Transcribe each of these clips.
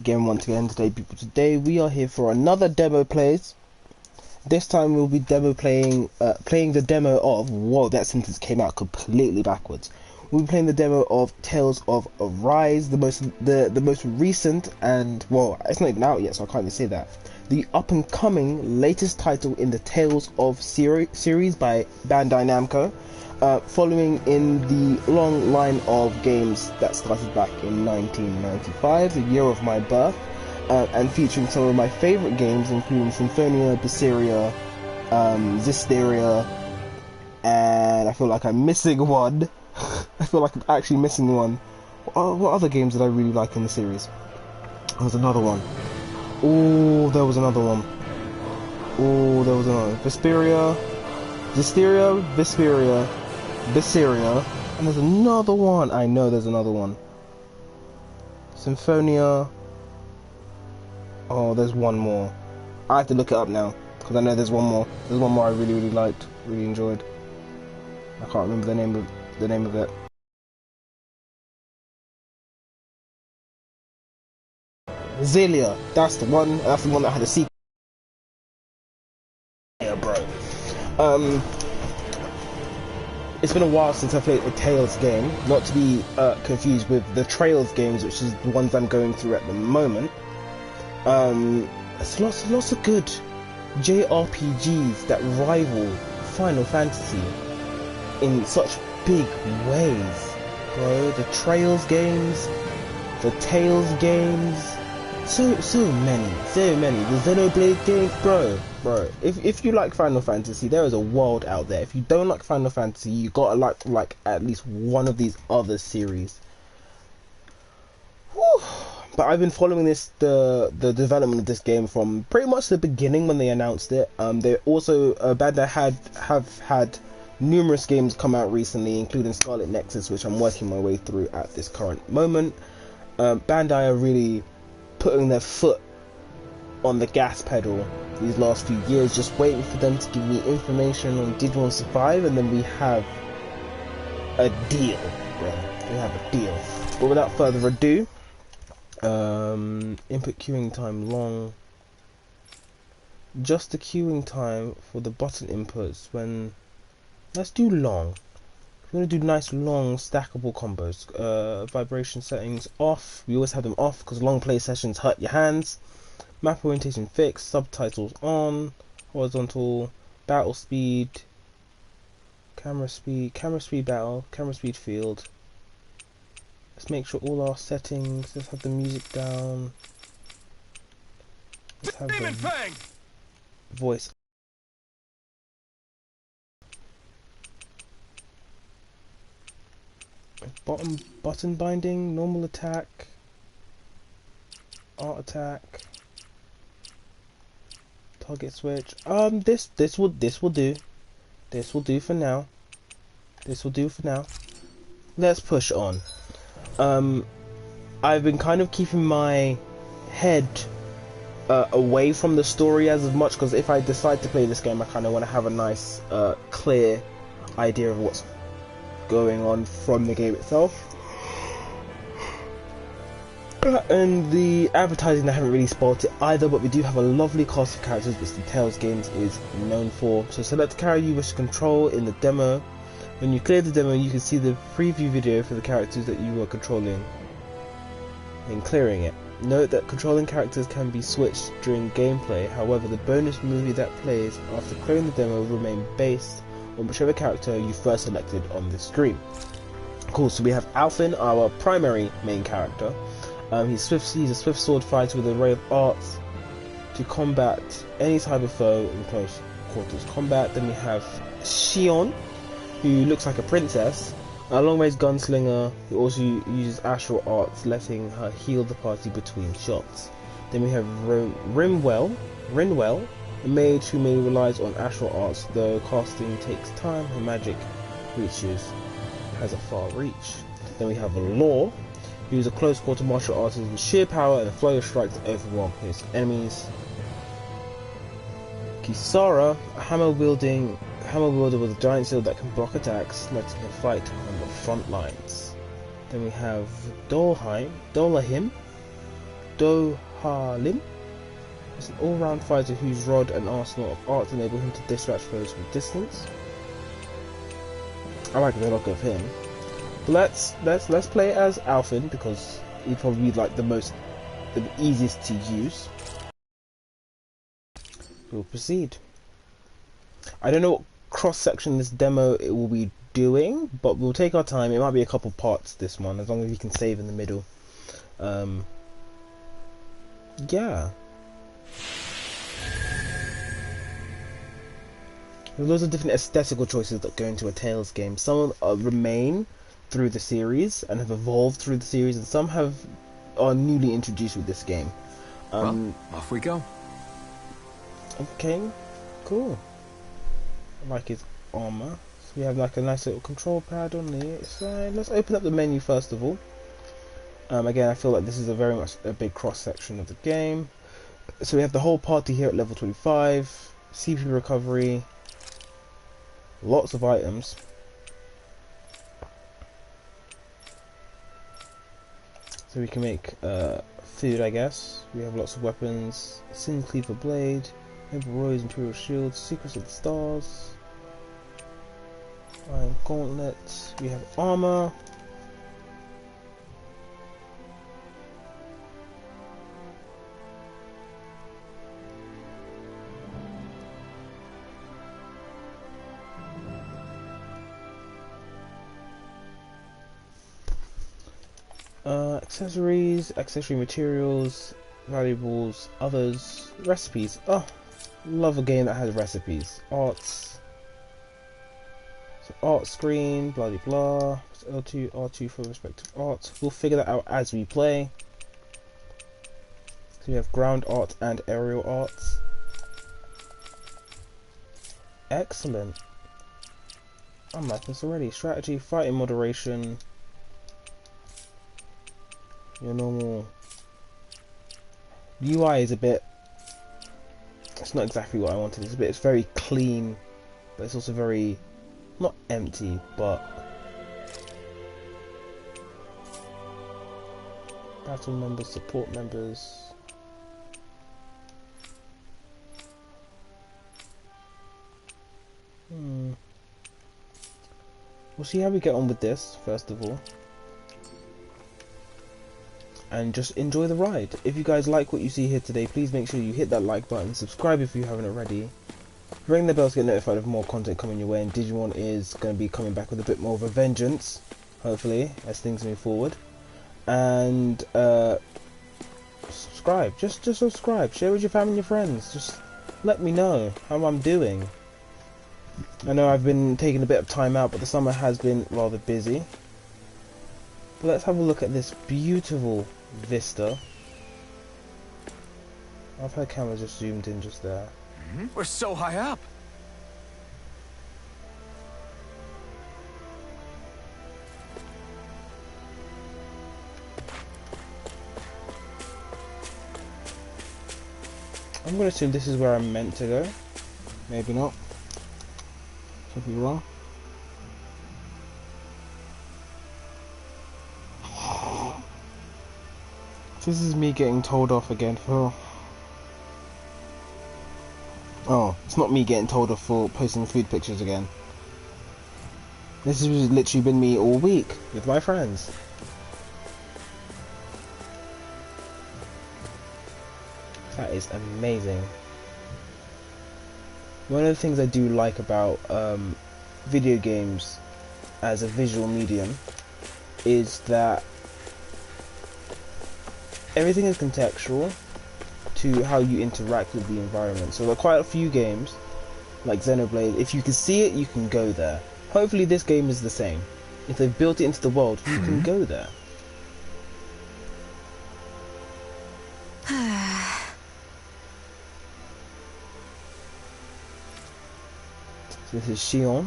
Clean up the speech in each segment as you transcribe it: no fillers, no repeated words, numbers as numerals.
Again, once again, today, people. Today we are here for another demo plays. This time we'll be playing the demo of. Whoa, that sentence came out completely backwards. We'll be playing the demo of Tales of Arise, the most recent, and well, it's not even out yet, so I can't even say that. The up and coming latest title in the Tales of series by Bandai Namco. Following in the long line of games that started back in 1995, the year of my birth, and featuring some of my favourite games, including Symphonia, Berseria, Zestiria, and I feel like I'm missing one. I feel like I'm actually missing one. What other games did I really like in the series? There was another one. Oh, there was another one. Oh, there was another. Vesperia, Zestiria, Berseria, and there's another one. I know there's another one. Symphonia. Oh, there's one more. I have to look it up now because I know there's one more. There's one more I really liked, really enjoyed. I can't remember the name of it. Zelia. That's the one. That's the one that had a sequel. Yeah, bro. It's been a while since I played a Tales game, not to be confused with the Trails games, which is the ones I'm going through at the moment. It's lots of good JRPGs that rival Final Fantasy in such big ways, bro. The Trails games, the Tales games, so many. The Xenoblade games, bro. If you like Final Fantasy, there is a world out there. If you don't like Final Fantasy, you gotta like at least one of these other series. Whew. But I've been following the development of this game from pretty much the beginning when they announced it. They also Bandai have had numerous games come out recently, including Scarlet Nexus, which I'm working my way through at this current moment. Bandai are really putting their foot on the gas pedal these last few years, just waiting for them to give me information on Digimon Survive, and then we have a deal, bro. We have a deal. But without further ado, input queuing time long. Just the queuing time for the button inputs. When let's do long. We're gonna do nice long stackable combos. Vibration settings off. We always have them off because long play sessions hurt your hands. Map orientation fixed. Subtitles on. Horizontal. Battle speed. Camera speed battle. Camera speed field. Let's make sure all our settings. Let's have the music down. Let's have the voice. Button binding, normal attack, art attack, target switch. This will do. This will do for now. Let's push on. I've been kind of keeping my head away from the story as much, because if I decide to play this game, I kind of want to have a nice, clear idea of what's going on from the game itself. And the advertising, I haven't really spoiled it either, but we do have a lovely cast of characters which the Tales games is known for. So select the character you wish to control in the demo. When you clear the demo, you can see the preview video for the characters that you are controlling in clearing it. Note that controlling characters can be switched during gameplay, however the bonus movie that plays after clearing the demo will remain based on whichever character you first selected on the screen. Cool, so we have Alphen, our primary main character. He's a swift sword fighter with an array of arts to combat any type of foe in close quarters combat. Then we have Shion, who looks like a princess, a long-range gunslinger who also uses astral arts, letting her heal the party between shots. Then we have Rinwell, a mage who mainly relies on astral arts, though casting takes time. Her magic has a far reach. Then we have Law, who's a close quarter martial artist with sheer power and a flow of strikes to overwhelm his enemies. Kisara, a hammer wielder with a giant shield that can block attacks, letting her fight on the front lines. Then we have Dolahim, Dohalim. He's an all-round fighter whose rod and arsenal of arts enable him to dispatch foes from distance. I like the look of him. But let's play as Alfin because he'd probably be like the easiest to use. We'll proceed. I don't know what cross-section this demo it will be doing, but we'll take our time. It might be a couple parts this one, as long as you can save in the middle. Yeah. There's loads of different aesthetical choices that go into a Tales game. Some remain through the series and have evolved through the series, and some are newly introduced with this game. Well, off we go. Okay, cool. I like his armor. So we have like a nice little control pad on the side. Let's open up the menu first of all. Again, I feel like this is very much a big cross section of the game. So we have the whole party here at level 25. CPU recovery. Lots of items. So we can make food, I guess. We have lots of weapons. Sin Cleaver Blade. Emperor Rose Imperial Shield. Secrets of the Stars. Iron Gauntlet. We have armor. Accessories, accessory materials, valuables, others, recipes. Oh, love a game that has recipes. Arts. So art screen, blah blah blah. L2, R2 for respective art. We'll figure that out as we play. So we have ground art and aerial arts. Excellent. I'm liking this already. Strategy, fighting moderation. Your normal UI is a bit. It's not exactly what I wanted. It's very clean, but it's also very not empty, but battle members, support members. We'll see how we get on with this first of all. And just enjoy the ride. If you guys like what you see here today, please make sure you hit that like button, subscribe if you haven't already, ring the bell to get notified of more content coming your way, and Digimon is going to be coming back with a bit more of a vengeance, hopefully, as things move forward. And subscribe, just subscribe, share with your family and your friends, just let me know how I'm doing. I know I've been taking a bit of time out, but the summer has been rather busy. But let's have a look at this beautiful vista. I've had camera just zoomed in just there. We're so high up. I'm going to assume this is where I'm meant to go. Maybe not. Could be wrong. This is me getting told off again for... Oh, it's not me getting told off for posting food pictures again. This has literally been me all week with my friends. That is amazing. One of the things I do like about video games as a visual medium is that everything is contextual to how you interact with the environment. So there are quite a few games, like Xenoblade, if you can see it, you can go there. Hopefully this game is the same. If they've built it into the world, you can go there. So this is Shion.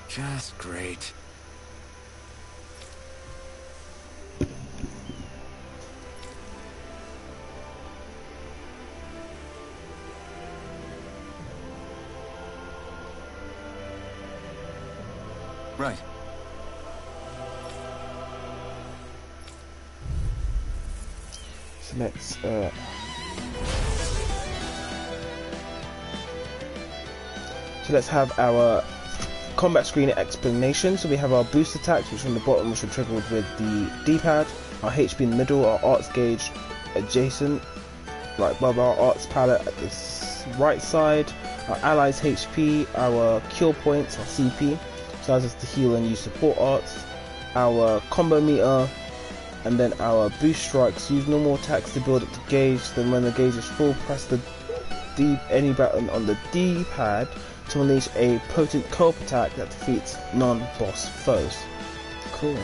Just great. Right. So let's have our combat screen explanation. So we have our boost attacks, which on the bottom, which are triggered with the D-pad. Our HP in the middle, our arts gauge adjacent, right above our arts palette at the right side. Our allies' HP, our cure points, our CP, so allows us to heal and use support arts. Our combo meter, and then our boost strikes. Use normal attacks to build up the gauge. Then when the gauge is full, press the any button on the D-pad to unleash a potent co-op attack that defeats non-boss foes. Cool.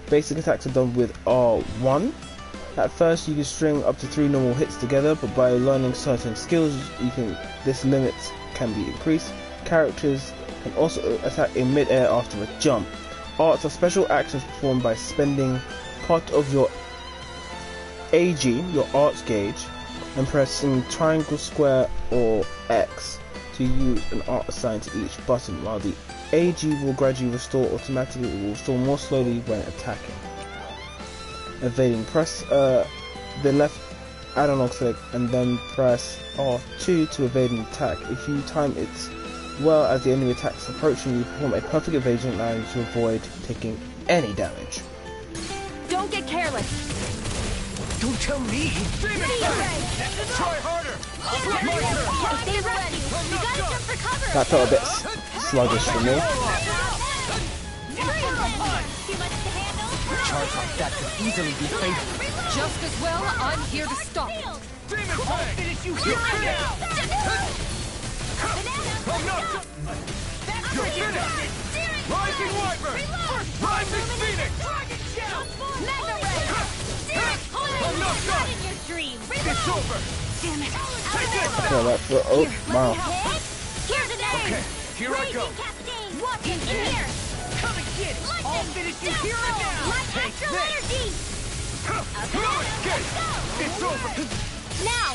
Basic attacks are done with R1. At first you can string up to 3 normal hits together, but by learning certain skills this limit can be increased. Characters can also attack in mid-air after a jump. Arts are special actions performed by spending part of your AG, your arts gauge, and pressing triangle, square or X to use an art assigned to each button, while the AG will gradually restore automatically. It will restore more slowly when attacking. Evading, press the left analog stick and then press R2 to evade an attack. If you time it well as the enemy attacks approaching, you perform a perfect evasion, allowing you to avoid taking any damage. Don't get careless. Don't tell me! Try harder! Stay ready! You gotta jump for cover! That felt a bit sluggish for me. Too much to handle? Charge like that could easily be fatal. Just as well, I'm here to stop it. Demon Fang! Finish you here now! Oh no! You're finished! Rising Wyvern! Rising Phoenix! Mega Ray! Oh no, God! In your dream! It's over! Damn it! Oh, wow. Here's an egg! Okay, here I go! What's in here? Come and get it! I'll finish you here and now! Like Take astral this! energy! It's over! Now!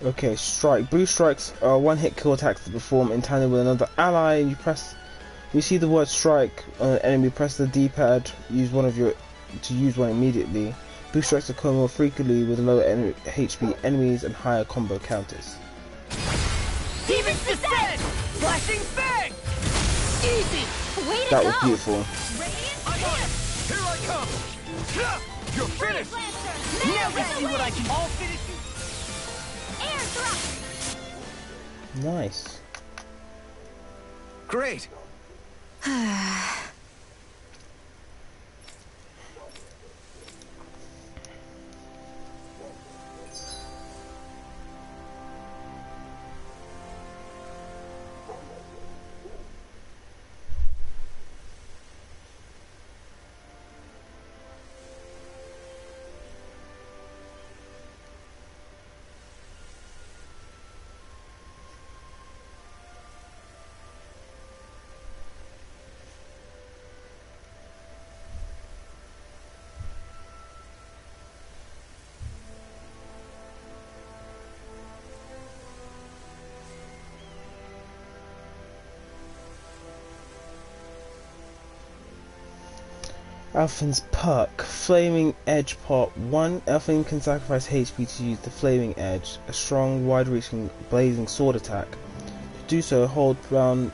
Okay, strike. Boost strikes are one-hit kill attacks that perform in tandem with another ally. You see the word strike on an enemy, press the D-pad, use one immediately. Boost strikes occur more frequently with lower HP enemies and higher combo counters. Demon's Descent! Flashing Fang! Easy! Way to That go! was beautiful. I'm on it! Here I come! You're finished! Now we see what I can... I'll finish you! Air thrust! Nice. Great! Alphen's perk. Flaming Edge Part 1. Alphen can sacrifice HP to use the Flaming Edge, a strong, wide-reaching, blazing sword attack. To do so, hold down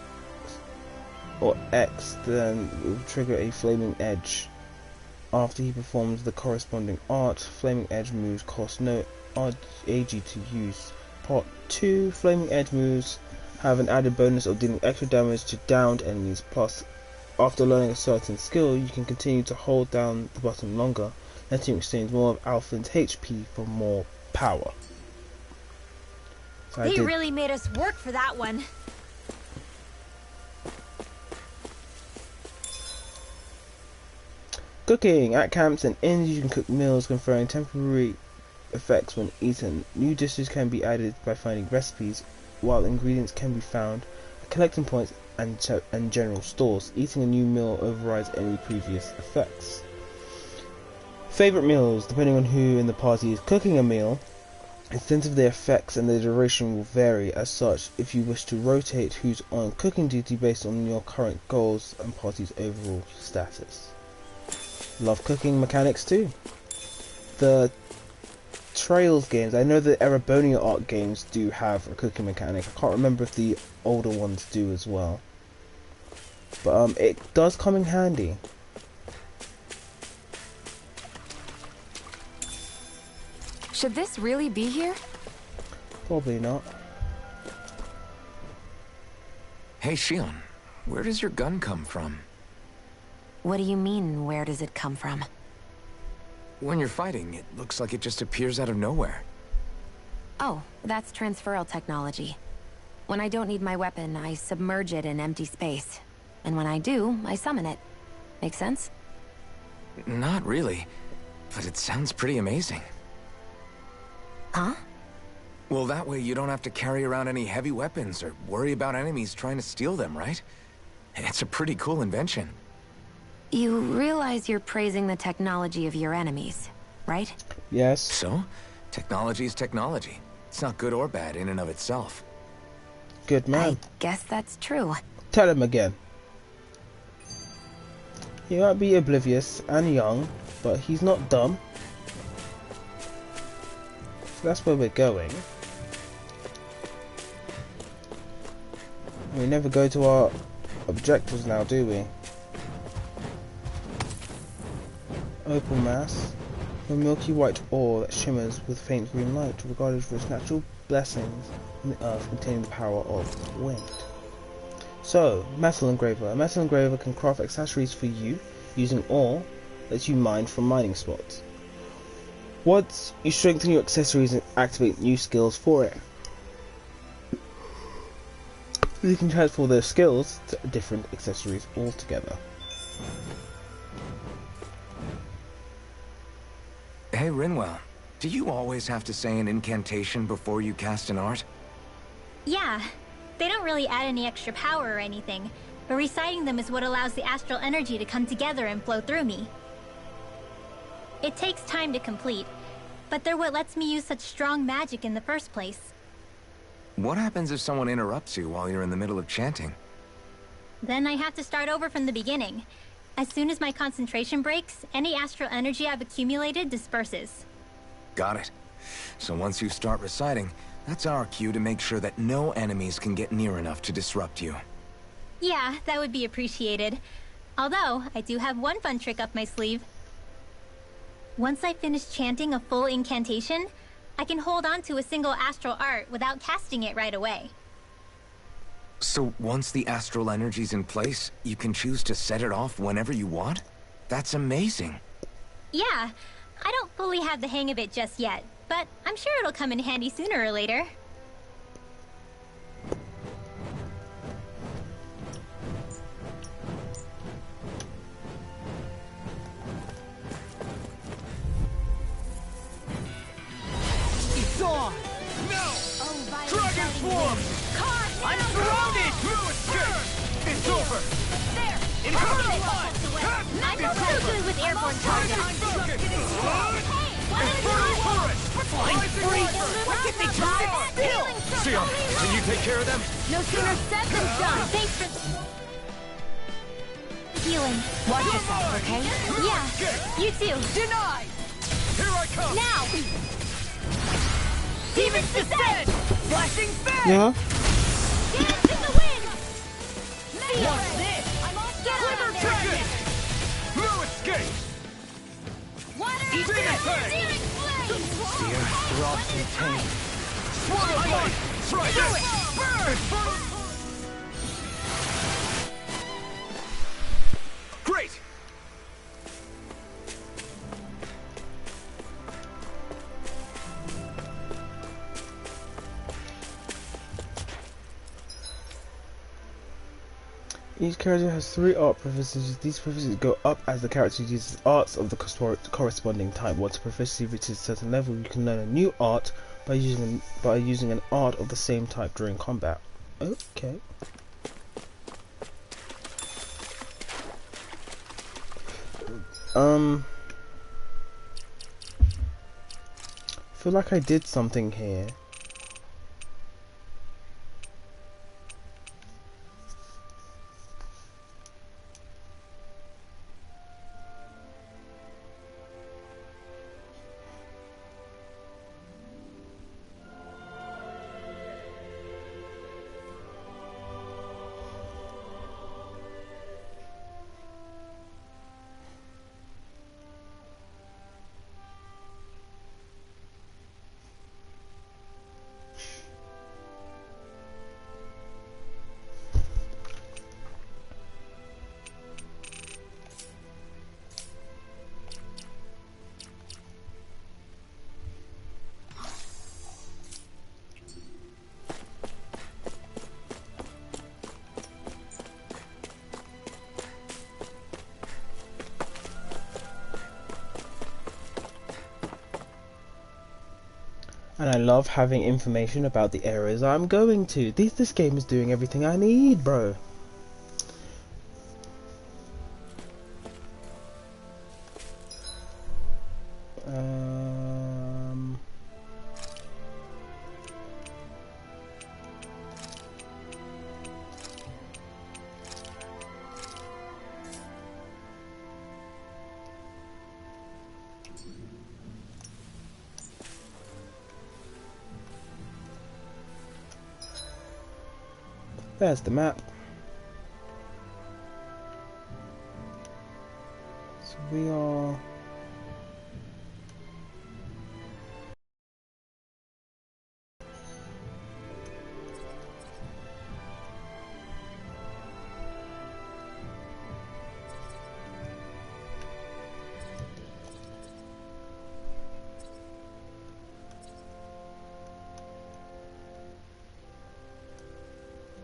or X, then it will trigger a Flaming Edge. After he performs the corresponding art, Flaming Edge moves cost no AG to use. Part 2. Flaming Edge moves have an added bonus of dealing extra damage to downed enemies, plus after learning a certain skill, you can continue to hold down the button longer, letting you exchange more of Alphen's HP for more power. So They really made us work for that one. Cooking. At camps and inns, you can cook meals conferring temporary effects when eaten. New dishes can be added by finding recipes, while ingredients can be found at collecting points and general stores. Eating a new meal overrides any previous effects. Favorite meals. Depending on who in the party is cooking a meal, the extent of their effects and their duration will vary. As such, if you wish to rotate who's on cooking duty based on your current goals and party's overall status. Love cooking mechanics too. The Trails games, I know the Erebonia Art games do have a cooking mechanic. I can't remember if the older ones do as well. But it does come in handy. Should this really be here? Probably not. Hey, Shion, where does your gun come from? What do you mean, where does it come from? When you're fighting, it looks like it just appears out of nowhere. Oh, that's transferal technology. When I don't need my weapon, I submerge it in empty space. And when I do, I summon it. Make sense? Not really, but it sounds pretty amazing. Huh? Well, that way you don't have to carry around any heavy weapons or worry about enemies trying to steal them, right? It's a pretty cool invention. You realize you're praising the technology of your enemies, right? Yes. So, technology is technology. It's not good or bad in and of itself. Good man. I guess that's true. Tell him again. He might be oblivious and young, but he's not dumb. So that's where we're going. We never go to our objectives now, do we? Opal mass, a milky white ore that shimmers with faint green light, regarded for its natural blessings in the earth containing the power of wind. So, metal engraver. A metal engraver can craft accessories for you using ore that you mine from mining spots. Once you strengthen your accessories and activate new skills for it, you can transfer those skills to different accessories altogether. Hey, Rinwell, do you always have to say an incantation before you cast an art? Yeah, they don't really add any extra power or anything, but reciting them is what allows the astral energy to come together and flow through me. It takes time to complete, but they're what lets me use such strong magic in the first place. What happens if someone interrupts you while you're in the middle of chanting? Then I have to start over from the beginning. As soon as my concentration breaks, any astral energy I've accumulated disperses. Got it. So once you start reciting, that's our cue to make sure that no enemies can get near enough to disrupt you. Yeah, that would be appreciated. Although, I do have one fun trick up my sleeve. Once I finish chanting a full incantation, I can hold on to a single astral art without casting it right away. So once the astral energy's in place, you can choose to set it off whenever you want? That's amazing. Yeah, I don't fully have the hang of it just yet, but I'm sure it'll come in handy sooner or later. It's on! No! Dragon form! I'm surrounded! You escape! It's over! There! Incredible Perfect! line! I'm pretty good with airborne targets. Infernal turret! Flying free! What can they do? Still! Shion, can you take care of them? No sooner said than done. Thanks for healing. Watch yourself, okay? Yeah, you too. Denied! Here I come! Now! Demon's descent! Flashing fang! Yeah. Get into the wind! What's this? I'm all get Quiver out of there! dragon! No escape! Demon fang! The earth throbs in pain. Swallow blade! Try this! Burn! Great! Each character has 3 art proficiencies. These proficiencies go up as the character uses arts of the corresponding type. Once a proficiency reaches a certain level, you can learn a new art by using an art of the same type during combat. Okay. I feel like I did something here. And I love having information about the areas I'm going to. This game is doing everything I need, bro. There's the map. So we are...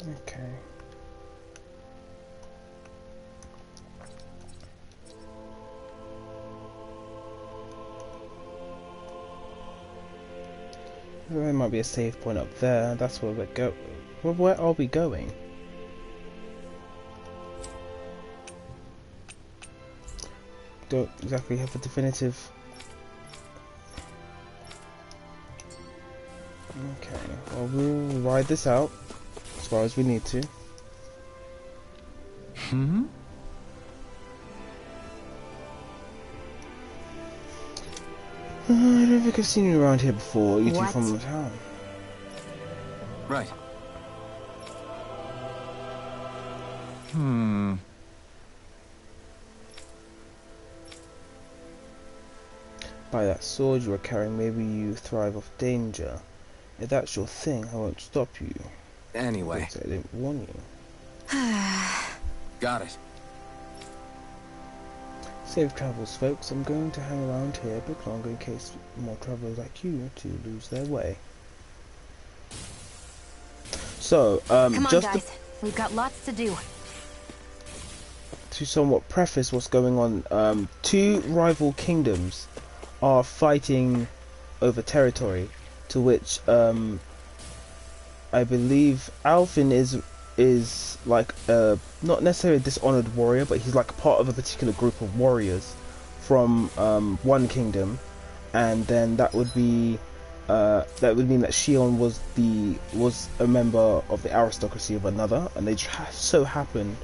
Okay. There might be a save point up there. That's where we're go. Well, where are we going? Don't exactly have a definitive. Okay. Well, we'll ride this out as far as we need to. I don't think I've seen you around here before. You two from the town. Right. By that sword you are carrying, maybe you thrive off danger. If that's your thing, I won't stop you. Anyway. I didn't warn you. Got it. Safe travels, folks. I'm going to hang around here a bit longer in case more travelers like you to lose their way. So, Come on, just guys. We've got lots to do. To somewhat preface what's going on, two rival kingdoms are fighting over territory, to which I believe Alfin is like not necessarily a dishonored warrior, but he's like part of a particular group of warriors from one kingdom, and then that would be that would mean that Shion was a member of the aristocracy of another, and they so happened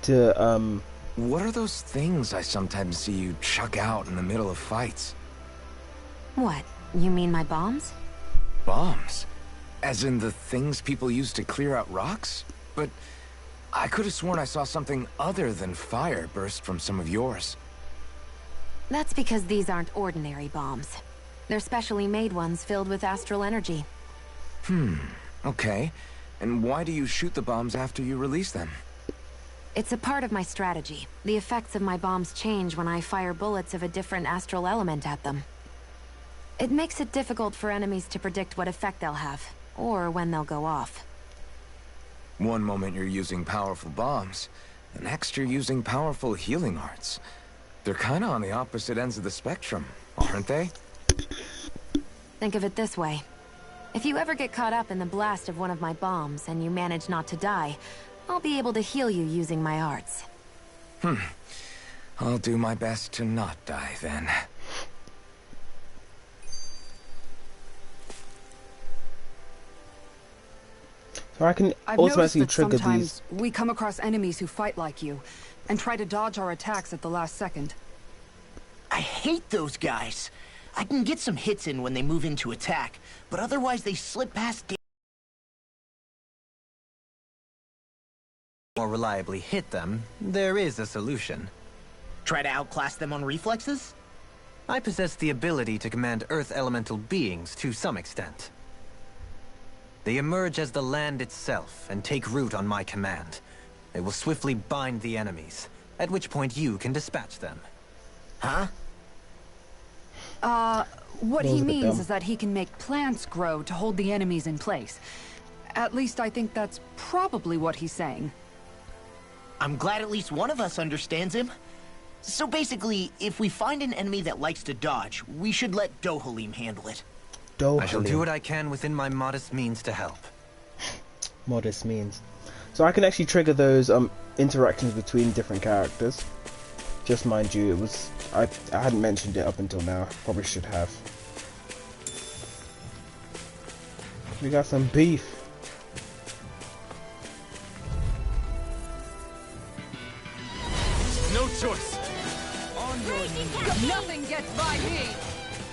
to What are those things I sometimes see you chuck out in the middle of fights? What? You mean my bombs? Bombs? As in the things people use to clear out rocks? But I could have sworn I saw something other than fire burst from some of yours. That's because these aren't ordinary bombs. They're specially made ones filled with astral energy. Okay. And why do you shoot the bombs after you release them? It's a part of my strategy. The effects of my bombs change when I fire bullets of a different astral element at them. It makes it difficult for enemies to predict what effect they'll have, or when they'll go off. One moment you're using powerful bombs, the next you're using powerful healing arts. They're kinda on the opposite ends of the spectrum, aren't they? Think of it this way. If you ever get caught up in the blast of one of my bombs and you manage not to die, I'll be able to heal you using my arts. I'll do my best to not die then. so I can I've automatically noticed that trigger sometimes these. we come across enemies who fight like you, and try to dodge our attacks at the last second. I hate those guys. I can get some hits in when they move into attack, but otherwise they slip past. More reliably hit them, there is a solution. Try to outclass them on reflexes? I possess the ability to command Earth elemental beings to some extent. They emerge as the land itself and take root on my command. They will swiftly bind the enemies, at which point you can dispatch them. Huh? What That was he a bit means dumb. is that he can make plants grow to hold the enemies in place. At least I think that's probably what he's saying. I'm glad at least one of us understands him. So basically, if we find an enemy that likes to dodge, we should let Dohalim handle it. I shall do what I can within my modest means to help. Modest means. So I can actually trigger those interactions between different characters. Just mind you, it was I hadn't mentioned it up until now. Probably should have. We got some beef. No choice. Nothing gets by me!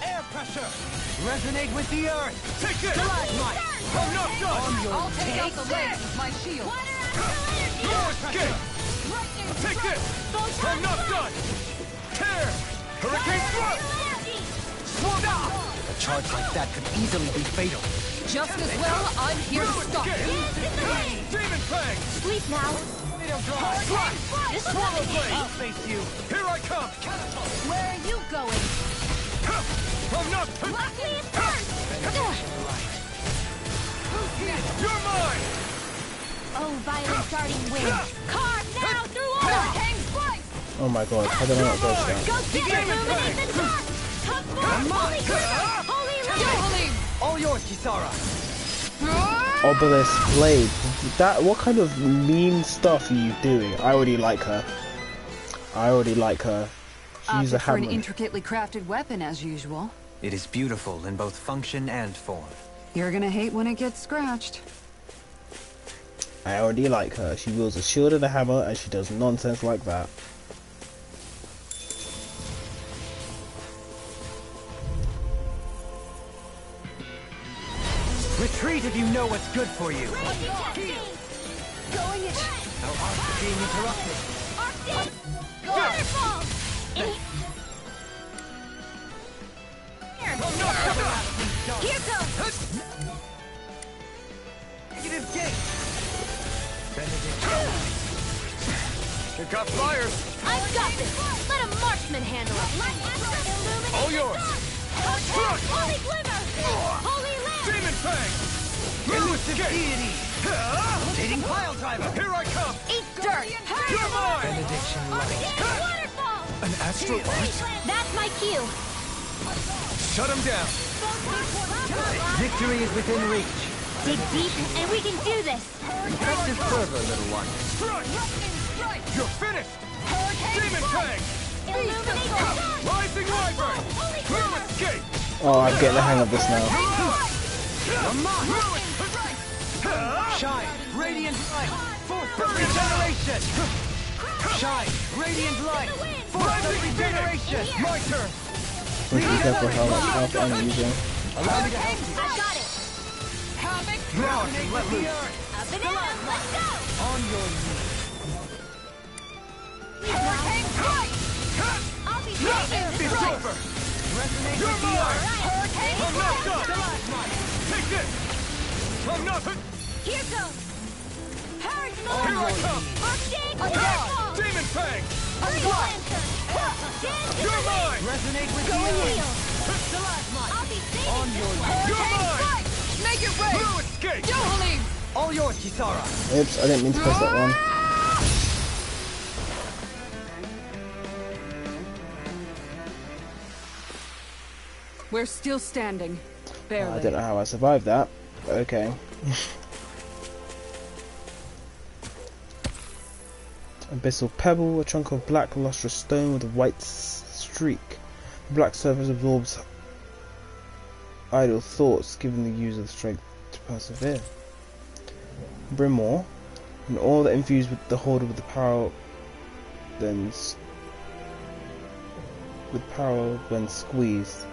Air pressure! Resonate with the earth! Take it! Stalagmite! I'm not done! I'll take out the legs with my shield! No escape! Take this! I'm not done! Tear! Hurricane thrust! A charge like that could easily be fatal. Just as well, I'm here to stop you! Demon Fang! Sleep now. Swallow Blade! I'll face you. Here I come! Where are you going? I'm not... Lock me in first. You're mine! Oh, violent darting wind. Carve now through all. Hurricane Strike! Oh my god, I don't know what goes down. Go get illuminate the dark. Come forth, holy glimmer. Holy light. All yours, Kisara. Obelisk Blade. That, what kind of mean stuff are you doing? I already like her. She used a Opted for an hammer. intricately crafted weapon as usual. It is beautiful in both function and form. You're gonna hate when it gets scratched. I already like her. She wields a shield and a hammer, and she does nonsense like that. Retreat if you know what's good for you. Going in. No arts are being interrupted. Arctic. Waterfall. Here goes. Negative gate. It got fires! I've got this. Let a marksman handle it. Illuminate All yours! Holy glimmer. Holy lamp. Demon Fang! Elusive deity. Rotating pile driver. Here I come! Eat dirt. You're mine! Benediction light. Waterfall. An astral art? That's my cue. Shut him down! Victory is within reach. Dig deep, and we can do this. Impressive fervor, little one. Strike! You're finished! Demon Fang! Illuminate the dark. Rising Wyvern! No escape! Oh, I'm getting the hang of this now. Shine, radiant light. Fourth regeneration. Shine, radiant light. Fourth regeneration. My turn! Please be careful how much health I'm using. Allow me to help you. I got it. Now I can let loose. Up and out. Let's go. On your knees. I'll be taking It's this. over! Resonate You're with the mine! earth. I'm not done! Take this! I'm not... Here goes. Purge Here mode. I come! Arctic waterfall. Demon Fang! Green lantern. You're mine! Resonate with Go the and earth. heal. I'll be saving On this your one. knees. You're mine! Make it rain! No escape! All yours, Kisara. Oops, I didn't mean to press that one. We're still standing. Barely. I don't know how I survived that, but okay. Abyssal Pebble, a chunk of black lustrous stone with a white streak. The black surface absorbs idle thoughts, giving the user the strength to persevere. Brimore, an ore that infused with the holder with the power when squeezed.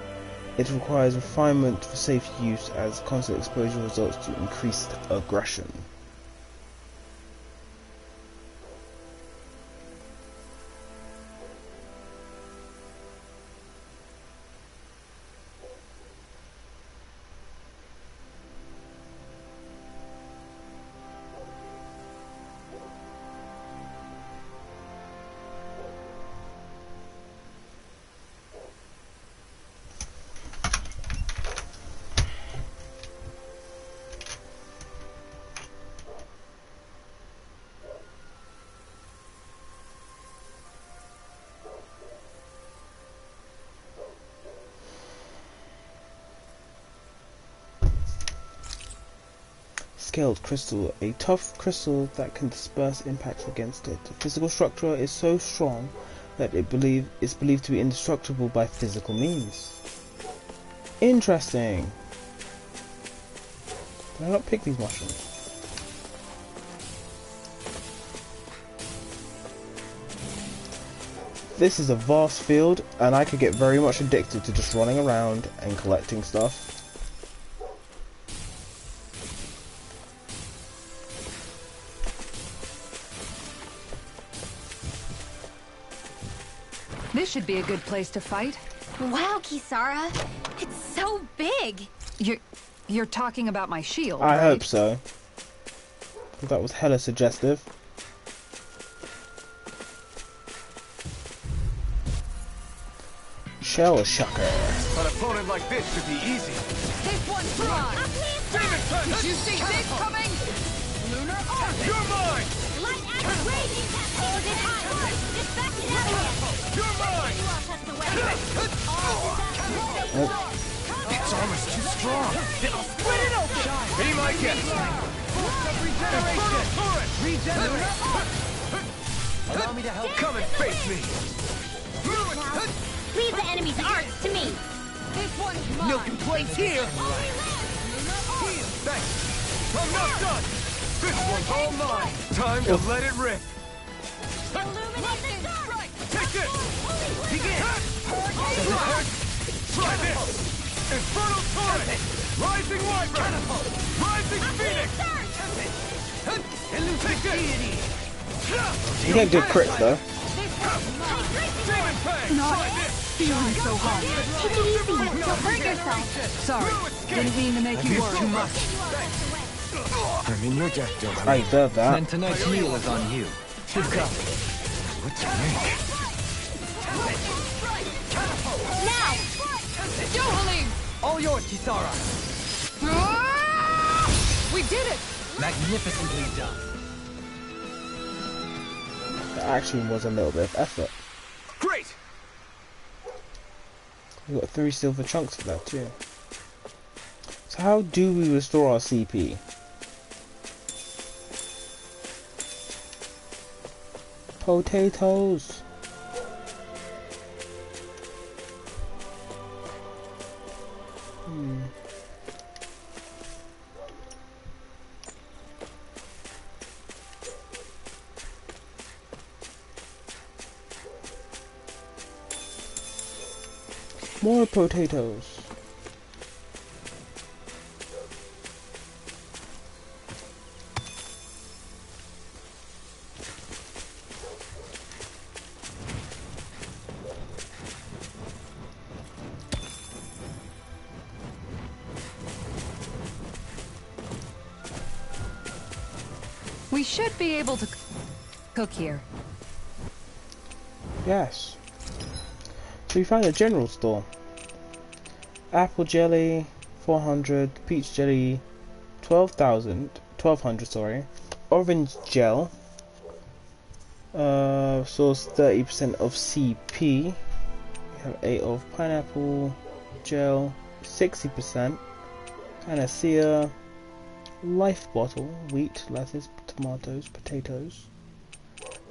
It requires refinement for safe use as constant exposure results to increased aggression. scaled crystal, a tough crystal that can disperse impacts against it. The physical structure is so strong that it's believed to be indestructible by physical means. Interesting. Can I not pick these mushrooms? This is a vast field, and I could get very much addicted to just running around and collecting stuff. This should be a good place to fight. Wow, Kisara. It's so big. You're talking about my shield, I right? hope so. That was hella suggestive. Shell shocker. An opponent like this should be easy. This one's mine. Did you see this coming? Lunar Arc. You're mine! Light axe raging hold it high. Dispatch it out here. You're mine! You all touch the weapon. Its armor's too strong. Split it open. Be my guest. Regenerate! Allow me to help. Come and face me. Leave the enemy's arts to me. This one's mine. No complaints here. Thanks. I'm not done. This one's all mine. Time to let it rip. Illuminate the dark. Take this. Begin. Try this. Infernal torrent. Rising wyvern. Rising phoenix. Take this. You get good crits though. Demon fang. Try this. Feeling so hot. Take it easy. You'll hurt yourself. Sorry. Didn't mean to make you worry. Too much. I'm in your death, don't I deserve that. Then tonight's meal is on you. You've got it. What to make? Now. Johalim! All yours, Kisara. We did it! Magnificently done. That actually was a little bit of effort. Great. We got 3 silver chunks for that too. So how do we restore our CP? Potatoes. More potatoes. We should be able to cook here. Yes. So we found a general store. Apple jelly 400, peach jelly 1200 sorry. Orange gel source 30% of CP. We have 8 of pineapple gel 60%. Panacea life bottle, wheat, lettuce, tomatoes, potatoes,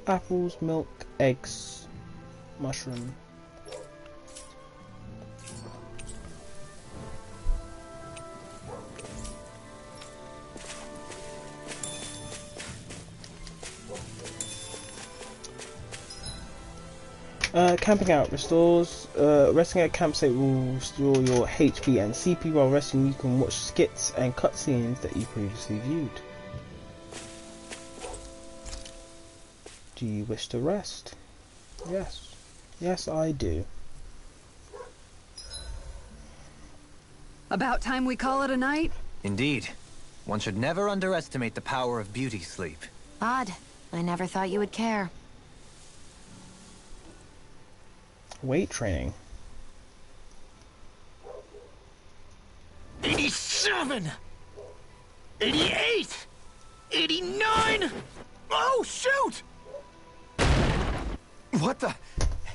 apples, milk, eggs, mushroom. Camping out restores. Resting at a campsite will restore your HP and CP. While resting, you can watch skits and cutscenes that you previously viewed. Do you wish to rest? Yes. Yes, I do. About time we call it a night? Indeed. One should never underestimate the power of beauty sleep. Odd. I never thought you would care. Weight training. 87! 88! 89! Oh, shoot! What the?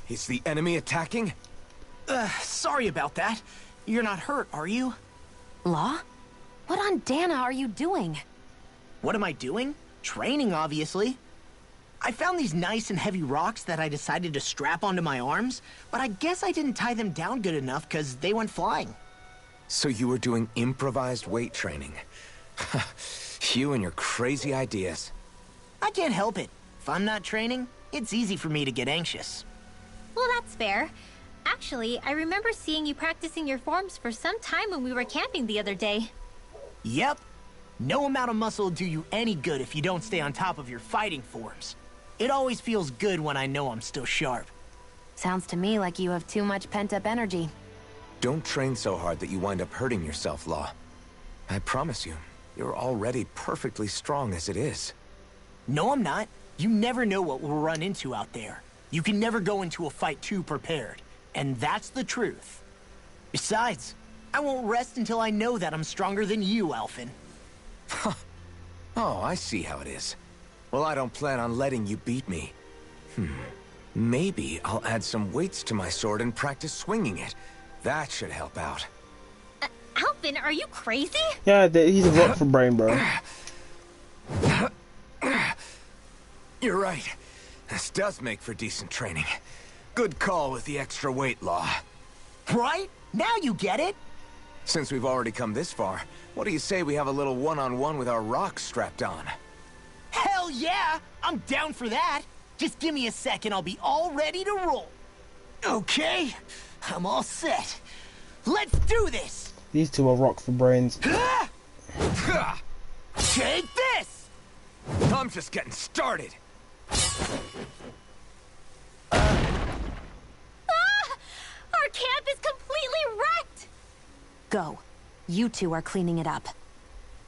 Is the enemy attacking? Sorry about that. You're not hurt, are you? Law? What on Dana are you doing? What am I doing? Training, obviously. I found these nice and heavy rocks that I decided to strap onto my arms, but I guess I didn't tie them down good enough because they went flying. So you were doing improvised weight training. You and your crazy ideas. I can't help it. If I'm not training, it's easy for me to get anxious. Well, that's fair. Actually, I remember seeing you practicing your forms for some time when we were camping the other day. Yep. No amount of muscle will do you any good if you don't stay on top of your fighting forms. It always feels good when I know I'm still sharp. Sounds to me like you have too much pent-up energy. Don't train so hard that you wind up hurting yourself, Law. I promise you, you're already perfectly strong as it is. No, I'm not. You never know what we'll run into out there. You can never go into a fight too prepared. And that's the truth. Besides, I won't rest until I know that I'm stronger than you, Alphen. Oh, I see how it is. Well, I don't plan on letting you beat me. Maybe I'll add some weights to my sword and practice swinging it. That should help out. Alphen, are you crazy? Yeah, he's a rock for brain, bro. You're right. This does make for decent training. Good call with the extra weight, Law. Right? Now you get it? Since we've already come this far, what do you say we have a little one-on-one with our rocks strapped on? Hell yeah! I'm down for that! Just give me a second, I'll be all ready to roll. Okay, I'm all set. Let's do this! These two are rock for brains. Take this! I'm just getting started. Our camp is completely wrecked! Go. You two are cleaning it up.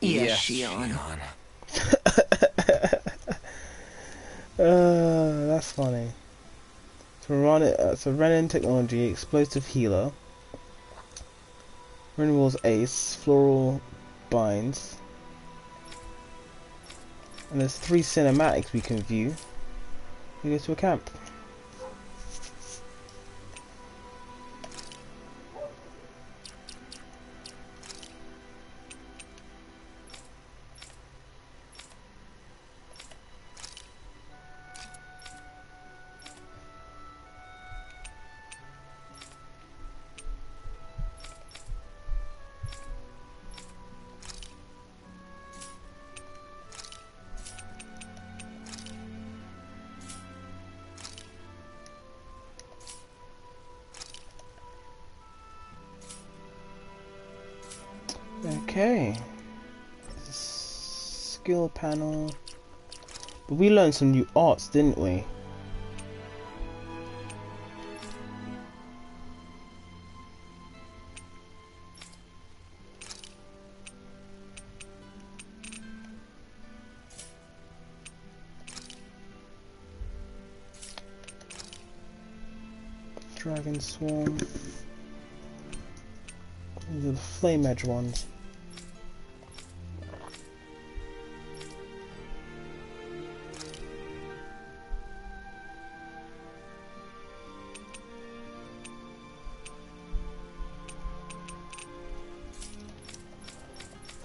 Yes, Shion. That's funny. So run it. So Renin technology, explosive healer. Renewal's ace, floral binds. And there's 3 cinematics we can view. We go to a camp. Okay, skill panel, but we learned some new arts, didn't we? Dragon Swarm. These are the flame edge ones.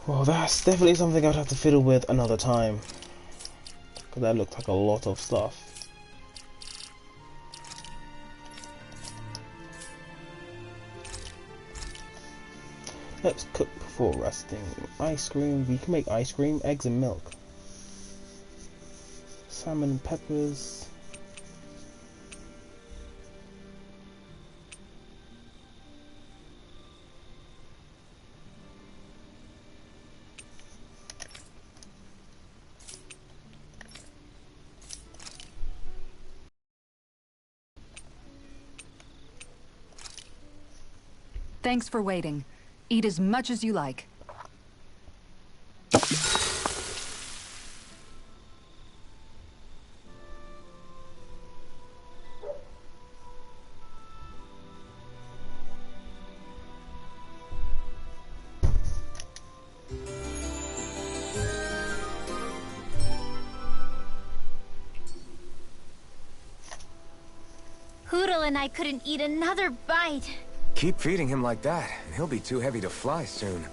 Well, that's definitely something I'd have to fiddle with another time. Because that looked like a lot of stuff. Let's cook before resting. Ice cream. We can make ice cream, eggs and milk. Salmon and peppers. Thanks for waiting. Eat as much as you like. Hoodle and I couldn't eat another bite. Keep feeding him like that, and he'll be too heavy to fly soon.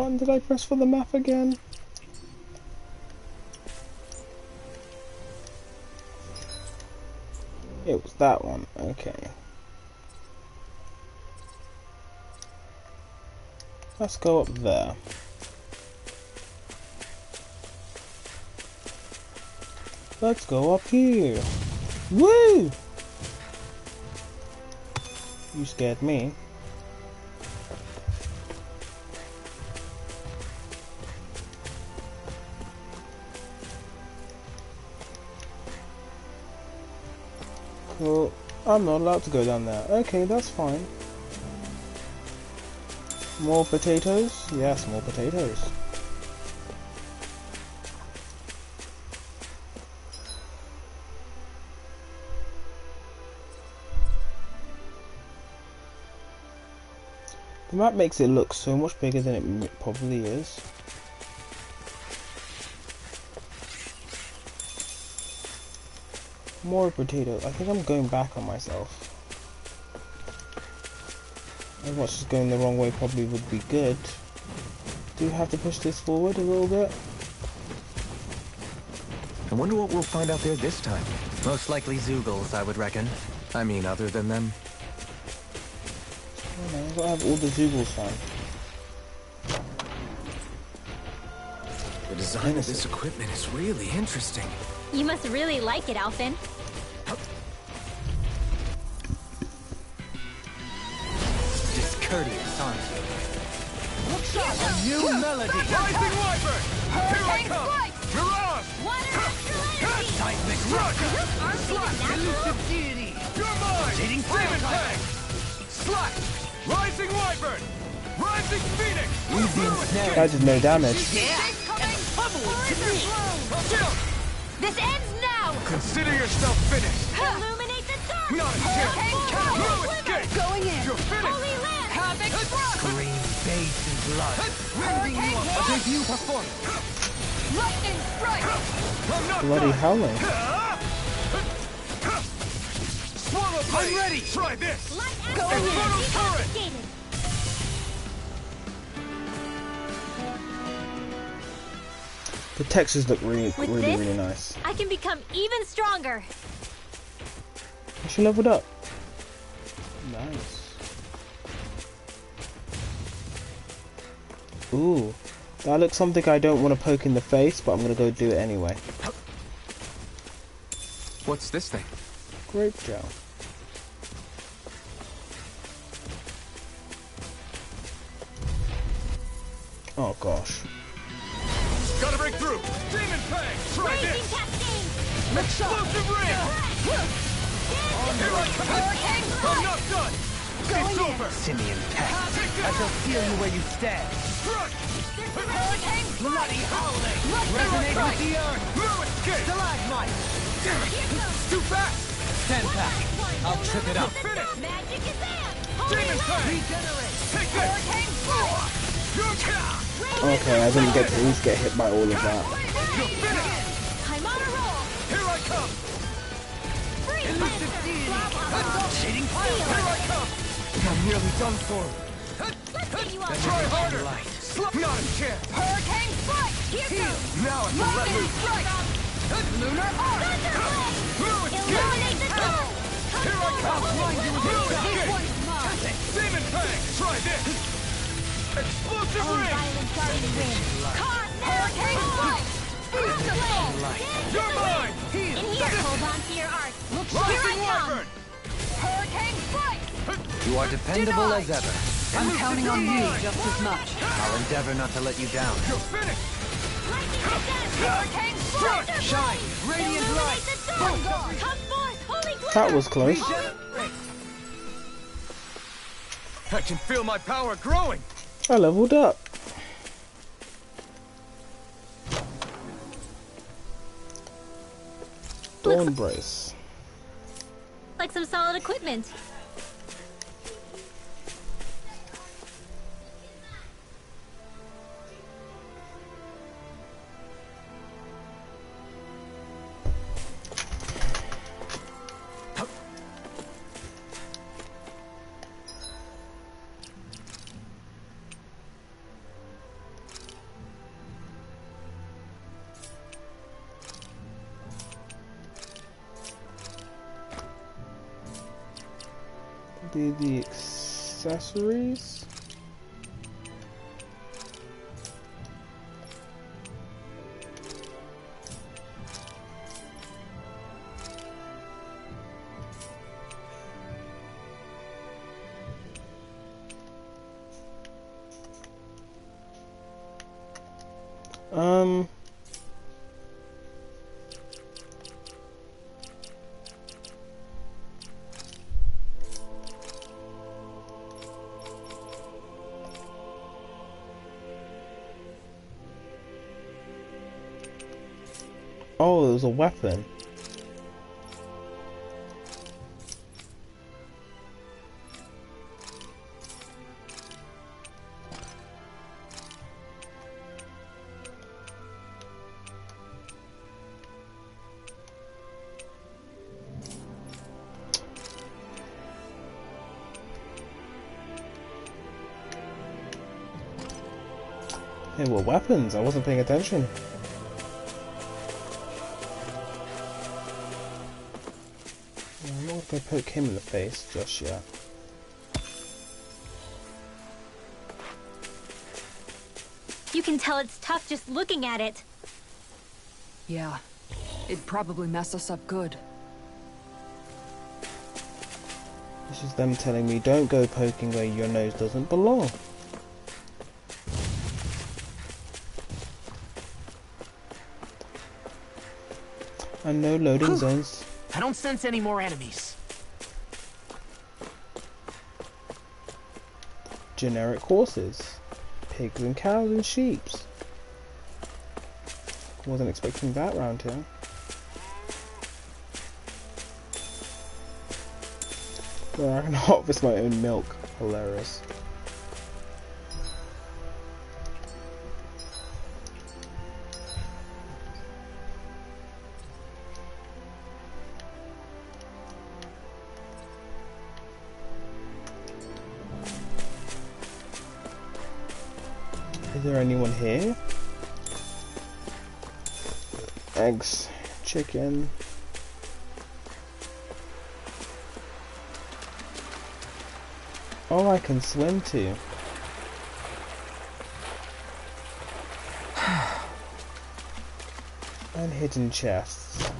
button did I press for the map again? It was that one, okay. Let's go up there. Let's go up here. Woo! You scared me. Cool. I'm not allowed to go down there. Okay, that's fine. More potatoes? Yes, more potatoes. The map makes it look so much bigger than it probably is. More potato. I think I'm going back on myself. As much as going the wrong way probably would be good. Do you have to push this forward a little bit? I wonder what we'll find out there this time. Most likely Zoogles, I would reckon. I mean, other than them. Oh no, I've got to have all the Zoogles found. The design of this equipment is really interesting. You must really like it, Alphen. Discourteous, aren't you? A new melody! Rising Wyvern! Here I come! Mirage! Seismic Rush! Elusive Deity! You're mine! Demon Fang! Slack! Rising Wyvern! Rising Phoenix! That did no damage. This ends now! Consider yourself finished! Illuminate the dark! Not a chance! No escape! Going in. You're finished! Holy Land! Havoc Thrust! Green base and blood. Hurricane A debut performance. Lightning Strike! I'm not Bloody done! howling. Swallow Blade! I'm ready! Try this! Light Go out! ahead. Confiscated! The textures look really, With really, this, really nice. I can become even stronger. She leveled up. Nice. Ooh, that looks something I don't want to poke in the face, but I'm gonna go do it anyway. What's this thing? Grape gel. Oh gosh. Gotta break through! Demon Fang! Try Raging this! Cascade! Explosive Ring! Here I come! Hurricane I'm not done! It's over! Simian pest. Take I shall this! feel you where you stand. Crush! Hurricane Bloody howling. Lightning Resonate Strike! with the earth. No escape! Stalagmite. Damn it! Too fast! Stand back. I'll trip it up. Finish! Magic is there! Holy Demon Fang! Regenerate. Take this! Hurricane Strike! You're down! Okay, I didn't get to at least get hit by all of that. You're finished! I'm on a roll! Here I come! Free Lancer! Shading Here I come! I'm nearly done for. Let's get you on! Try harder! Light. Not a chance! Hurricane Strike! Here Now I can let Lightning loose! Strike! Lunar Arc! No escape! Illuminate the dark! Here I come! No This escape! one's mine! Demon Fang! Try this! Explosive Own Ring! violent guardian wind! Caught Hurricane Strike! Booster blade! You're mine! In here! Hold on to your art! Here I Rising come! Wyvern! Hurricane Strike! You are dependable as ever. I'm counting on you just as much. I'll endeavor not to let you down. You're finished! Lightning Descent! Hurricane Strike! Shine, radiant Illuminate light. the dark! Come forth, holy glitter! That was close. I can feel my power growing! I leveled up. Dawn Brace. Like some solid equipment. be the accessories. Oh, it was a weapon. They were weapons. I wasn't paying attention. I'm not going to poke him in the face just yet. You can tell it's tough just looking at it. Yeah, it'd probably mess us up good. This is them telling me don't go poking where your nose doesn't belong. And no loading zones. I don't sense any more enemies. Generic horses. Pigs and cows and sheeps. Wasn't expecting that round here. So I can harvest my own milk. Hilarious. Is there anyone here? Eggs, chicken. Oh, I can swim too. And hidden chests.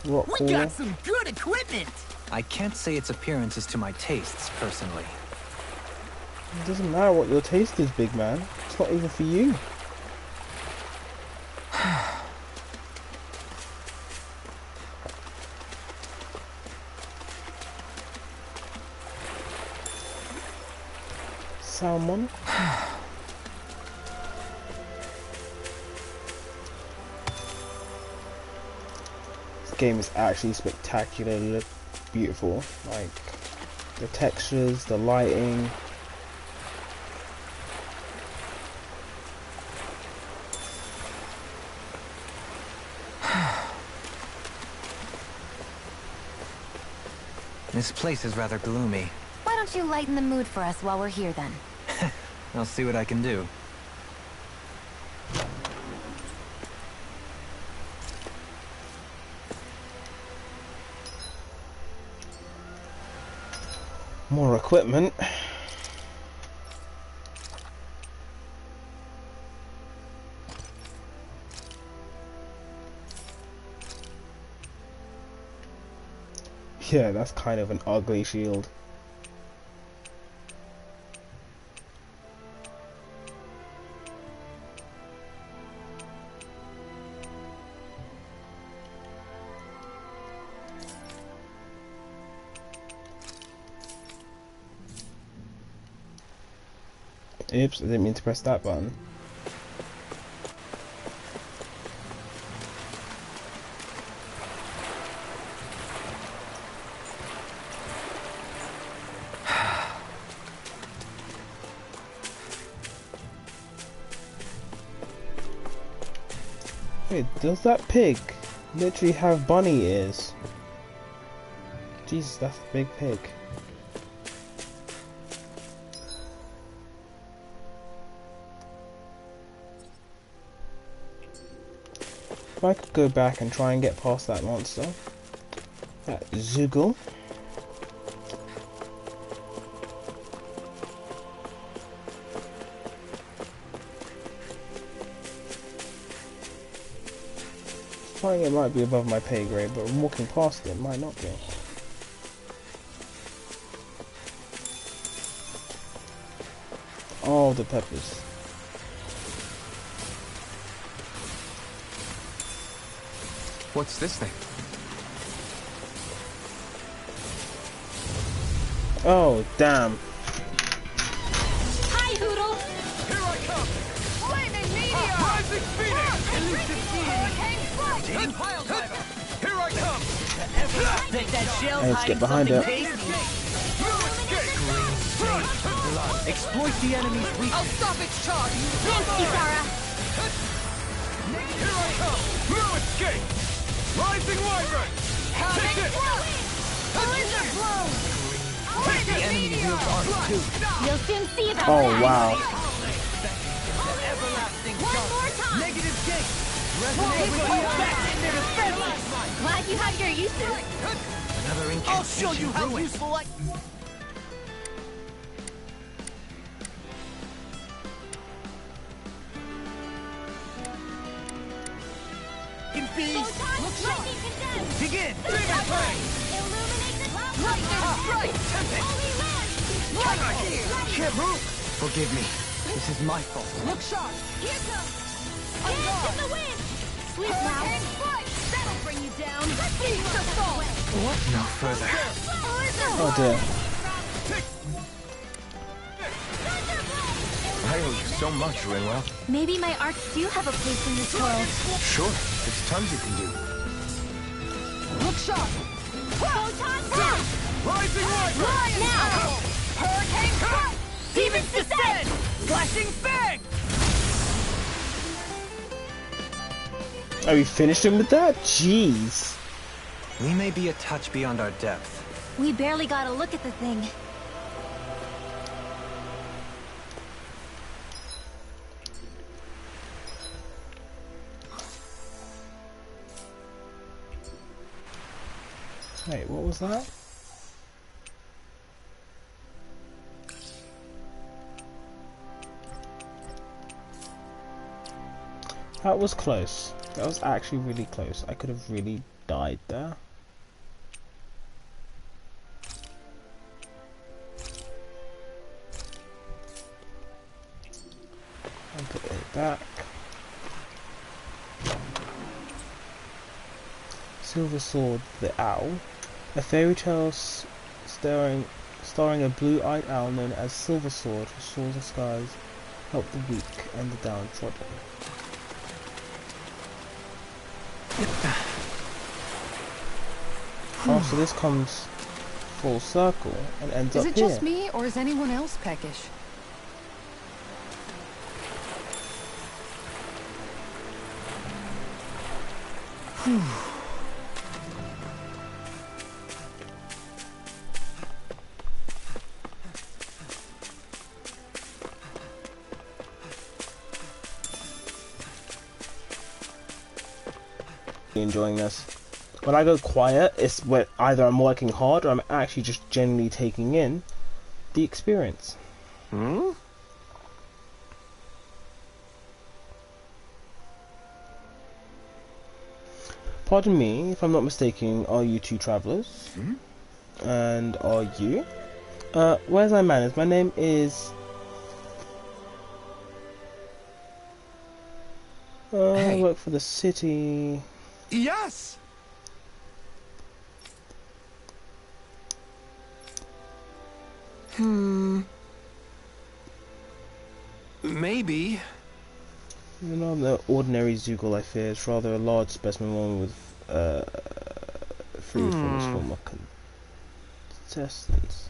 Rock We wall. got some good equipment! I can't say its appearance is to my tastes, personally. It doesn't matter what your taste is, big man. It's not even for you. Salmon. This game is actually spectacularly beautiful. Like the textures, the lighting. This place is rather gloomy. Why don't you lighten the mood for us while we're here then? I'll see what I can do. More equipment. Yeah, that's kind of an ugly shield. Oops, I didn't mean to press that button. Wait, does that pig literally have bunny ears? Jesus, that's a big pig. If I could go back and try and get past that monster, that Zoogle. Flying it might be above my pay grade, but walking past it might not be. Oh, the peppers. What's this thing? Oh, damn. Hi, Hoodle! Here I come! Flaming meteor! Rising Phoenix! Elusive hurricane strike! Pile driver! Here I come! Bet that shell's Let's get hiding behind something it. tasty. No escape! Exploit the enemy's I'll weakness. stop its charge! Kisara! Here I come! No escape! Rising Wyvern! Having Take it! thrust! Blizzard blow! Flaming meteor! You'll soon see about Oh, that. wow. One more time! Negative gate. Resonate with you back in their defenses. Glad you have your uses. Another incantation. I'll show you how useful I... Beast. Lightning condemned! Begin. Demon Flame! Illuminate the Lightning strike! Holy land! Can't move. Forgive me. This is my fault. Look sharp! Here goes! Dance in the wind! Sleep now! Hurricane strike! That'll bring you down! Beast assault! What? No further. Blizzard Oh, dear. I owe you so much, Rinwell. Maybe my arts do have a place in this world. Sure, there's tons you can do. Look sharp! Photon blast! Rising Wyvern! Now! Hurricane strike! Demons descend. Flashing fang. Are we finished him with that? Jeez. We may be a touch beyond our depth. We barely got a look at the thing. Wait, what was that? That was close. That was actually really close. I could have really died there. And put it back. Silver Sword, the Owl. A fairy tale starring a blue-eyed owl known as Silver Sword, who soars the skies, help the weak and the downtrodden. Oh, so this comes full circle and ends Is up it here. just me, or is anyone else peckish? Enjoying this. When I go quiet, it's when either I'm working hard or I'm actually just genuinely taking in the experience. Hmm? Pardon me, if I'm not mistaken, are you two travellers? Hmm? And are you? Where's my manners? My name is... I Hey. work for the city... Yes! Maybe. You're not the ordinary Zoogle I fear. It's rather a large specimen, one with three former contestants.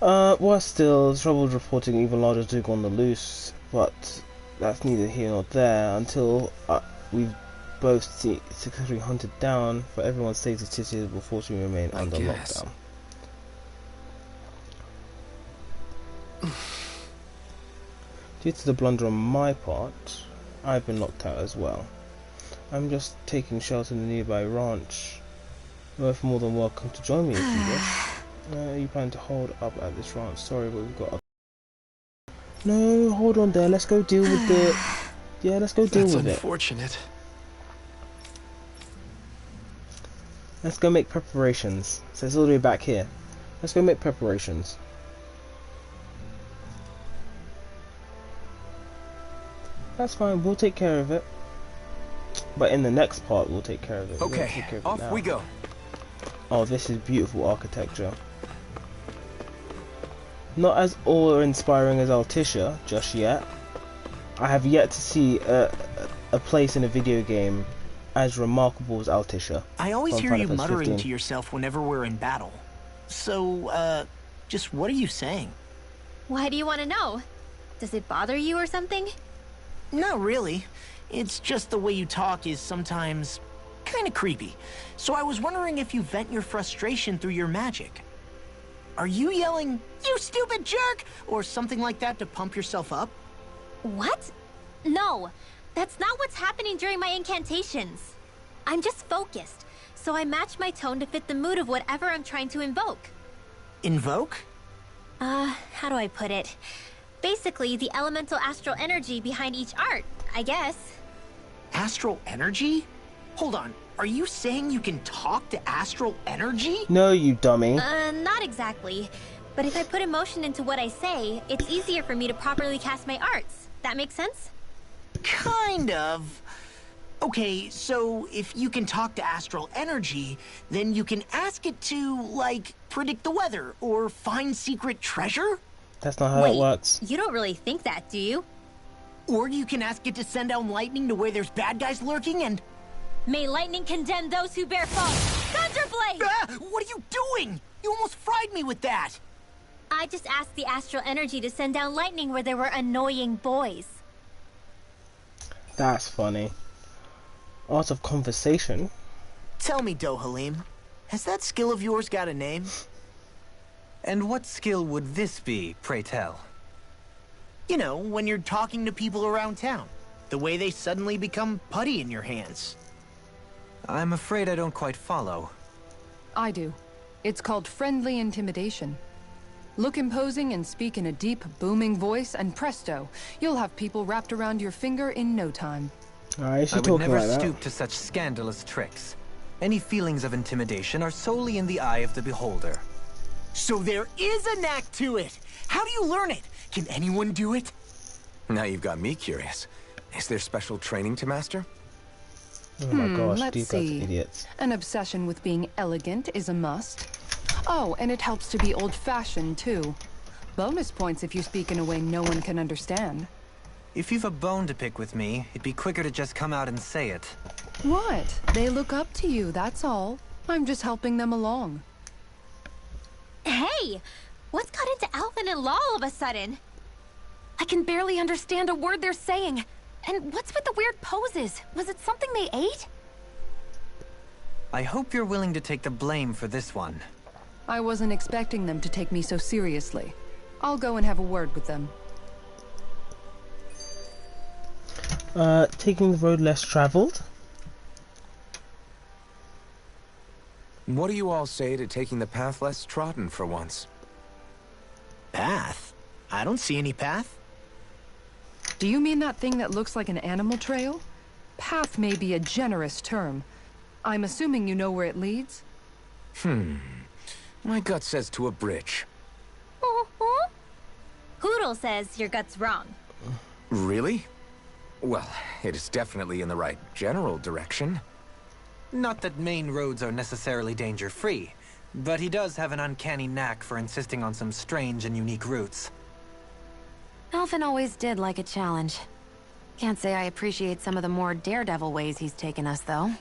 Worse still, there's trouble reporting even larger Zoogle on the loose, but that's neither here nor there until we've both successfully hunted down, for everyone stays the city will fortunately remain under guess. lockdown. Due to the blunder on my part, I've been locked out as well. I'm just taking shelter in the nearby ranch. You're both more than welcome to join me if you wish. You plan to hold up at this ranch? Sorry, but we've got. No, hold on there. Let's go deal with the. Yeah, let's go deal with it. Unfortunate. Let's go make preparations. So it's all the way back here. Let's go make preparations. That's fine, we'll take care of it. But in the next part, we'll take care of it. Okay, off we go. Oh, this is beautiful architecture. Not as awe-inspiring as Altissia just yet. I have yet to see a place in a video game as remarkable as Altissia. I always from hear Final you Fantasy muttering 15. to yourself whenever we're in battle. So, just what are you saying? Why do you want to know? Does it bother you or something? Not really. It's just the way you talk is sometimes kind of creepy. So I was wondering if you vent your frustration through your magic. Are you yelling, "You stupid jerk," or something like that to pump yourself up? What? No, that's not what's happening during my incantations. I'm just focused, so I match my tone to fit the mood of whatever I'm trying to invoke. Invoke? How do I put it? Basically, the elemental astral energy behind each art, I guess. Astral energy? Hold on, are you saying you can talk to astral energy? No, you dummy. Not exactly. But if I put emotion into what I say, it's easier for me to properly cast my arts. That makes sense? Kind of. Okay, so if you can talk to astral energy, then you can ask it to, like, predict the weather or find secret treasure? That's not how Wait, it works. you don't really think that, do you? Or you can ask it to send down lightning to where there's bad guys lurking and... May lightning condemn those who bear false. Thunderblade! Ah, what are you doing? You almost fried me with that! I just asked the astral energy to send down lightning where there were annoying boys. That's funny. Art of conversation. Tell me, Dohalim, has that skill of yours got a name? And what skill would this be, pray tell? You know, when you're talking to people around town. The way they suddenly become putty in your hands. I'm afraid I don't quite follow. I do. It's called friendly intimidation. Look imposing and speak in a deep, booming voice, and presto, you'll have people wrapped around your finger in no time. Alright, I she's would talking never like that. stoop to such scandalous tricks. Any feelings of intimidation are solely in the eye of the beholder. So there is a knack to it! How do you learn it? Can anyone do it? Now you've got me curious. Is there special training to master? Oh my gosh, let's these guys are see. idiots. An obsession with being elegant is a must. Oh, and it helps to be old-fashioned, too. Bonus points if you speak in a way no one can understand. If you've a bone to pick with me, it'd be quicker to just come out and say it. What? They look up to you, that's all. I'm just helping them along. Hey! What's got into Alvin and Law all of a sudden? I can barely understand a word they're saying. And what's with the weird poses? Was it something they ate? I hope you're willing to take the blame for this one. I wasn't expecting them to take me so seriously. I'll go and have a word with them. Taking the road less traveled. What do you all say to taking the path less trodden for once? Path? I don't see any path. Do you mean that thing that looks like an animal trail? Path may be a generous term. I'm assuming you know where it leads? My gut says to a bridge. Hoodle says your gut's wrong. Really? Well, it is definitely in the right general direction. Not that main roads are necessarily danger-free, but he does have an uncanny knack for insisting on some strange and unique routes. Alvin always did like a challenge. Can't say I appreciate some of the more daredevil ways he's taken us, though.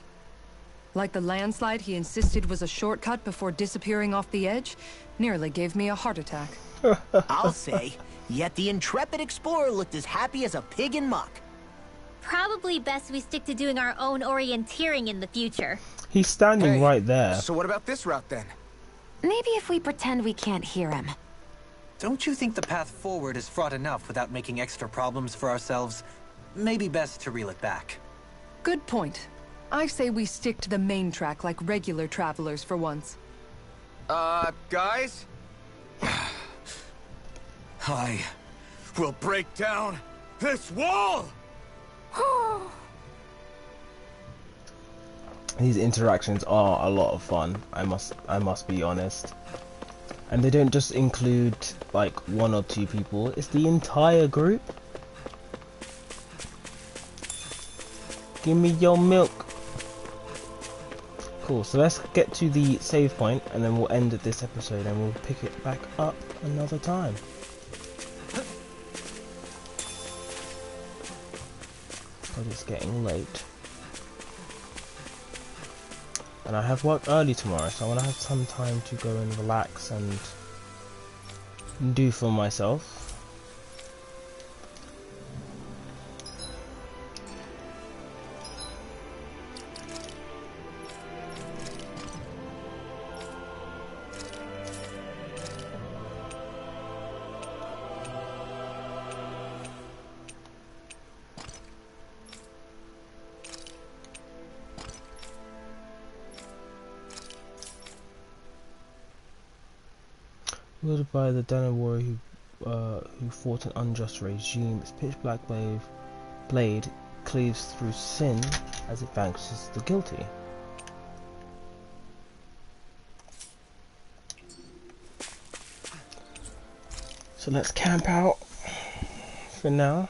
Like the landslide he insisted was a shortcut before disappearing off the edge? Nearly gave me a heart attack. I'll say. Yet the intrepid explorer looked as happy as a pig in muck. Probably best we stick to doing our own orienteering in the future. He's standing Hey, right there. So what about this route then? Maybe if we pretend we can't hear him. Don't you think the path forward is fraught enough without making extra problems for ourselves? Maybe best to reel it back. Good point. I say we stick to the main track like regular travelers for once. Guys? I will break down this wall! These interactions are a lot of fun. I must be honest. And they don't just include like 1 or 2 people. It's the entire group. Give me your milk. Cool. So let's get to the save point, and then we'll end this episode, and we'll pick it back up another time. Because it's getting late. And I have work early tomorrow, so I want to have some time to go and relax and do for myself. Ruled by the Dana warrior who fought an unjust regime, its pitch black blade cleaves through sin as it vanquishes the guilty. So let's camp out for now.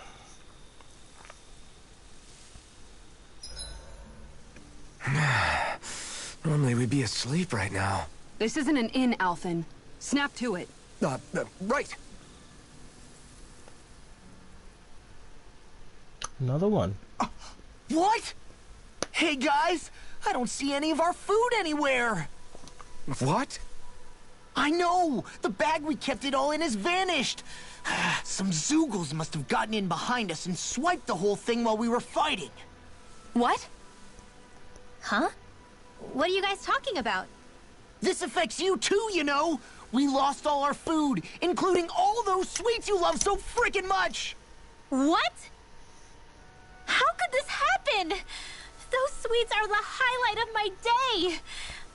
Normally we'd be asleep right now. This isn't an inn, Alphen. Snap to it. Right. Another one. What? Hey guys, I don't see any of our food anywhere. What? I know! The bag we kept it all in has vanished! Some Zoogles must have gotten in behind us and swiped the whole thing while we were fighting. What? Huh? What are you guys talking about? This affects you too, you know! We lost all our food, including all those sweets you love so freaking much! What? How could this happen? Those sweets are the highlight of my day!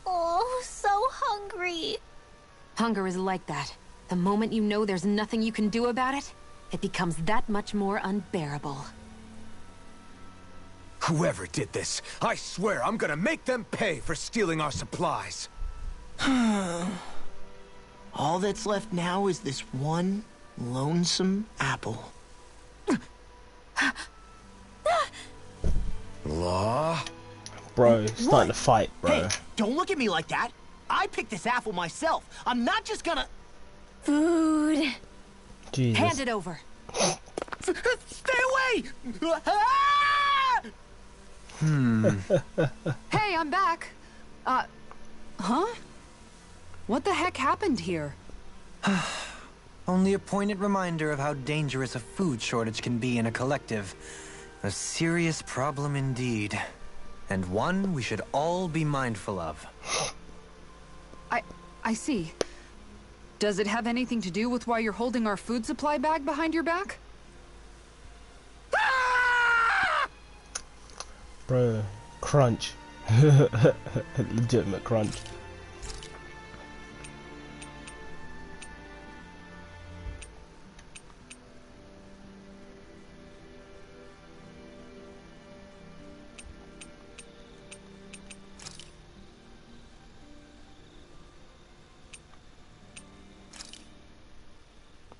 Oh, so hungry. Hunger is like that. The moment you know there's nothing you can do about it, it becomes that much more unbearable. Whoever did this, I swear I'm gonna make them pay for stealing our supplies. All that's left now is this one lonesome apple. Law? Bro, starting to fight, bro. Hey, don't look at me like that. I picked this apple myself. I'm not just gonna... Food. Jesus. Hand it over. Stay away! Hey, I'm back. Huh? What the heck happened here? Only a poignant reminder of how dangerous a food shortage can be in a collective. A serious problem indeed. And one we should all be mindful of. I see. Does it have anything to do with why you're holding our food supply bag behind your back? Bro, crunch. Legitimate crunch.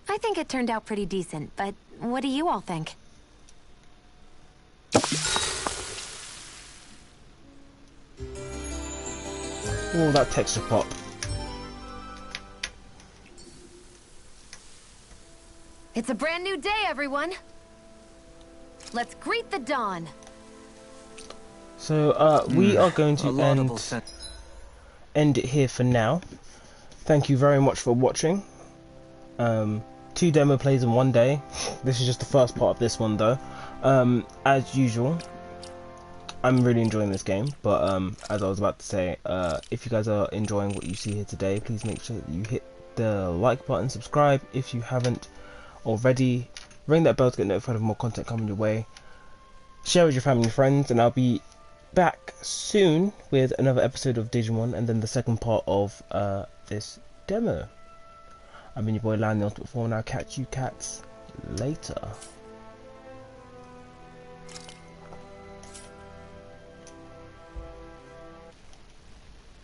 I think it turned out pretty decent, but what do you all think? Oh, that texture pop. It's a brand new day, everyone. Let's greet the dawn. So, we are going to end it here for now. Thank you very much for watching. 2 demo plays in 1 day. This is just the first part of this one though. As usual, I'm really enjoying this game, but as I was about to say, if you guys are enjoying what you see here today, please make sure that you hit the like button, subscribe if you haven't already, ring that bell to get notified of more content coming your way, share with your family and friends, and I'll be back soon with another episode of Digimon and then the second part of this demo. I've been your boy Lan, the Ultimate Form, and I'll catch you cats later.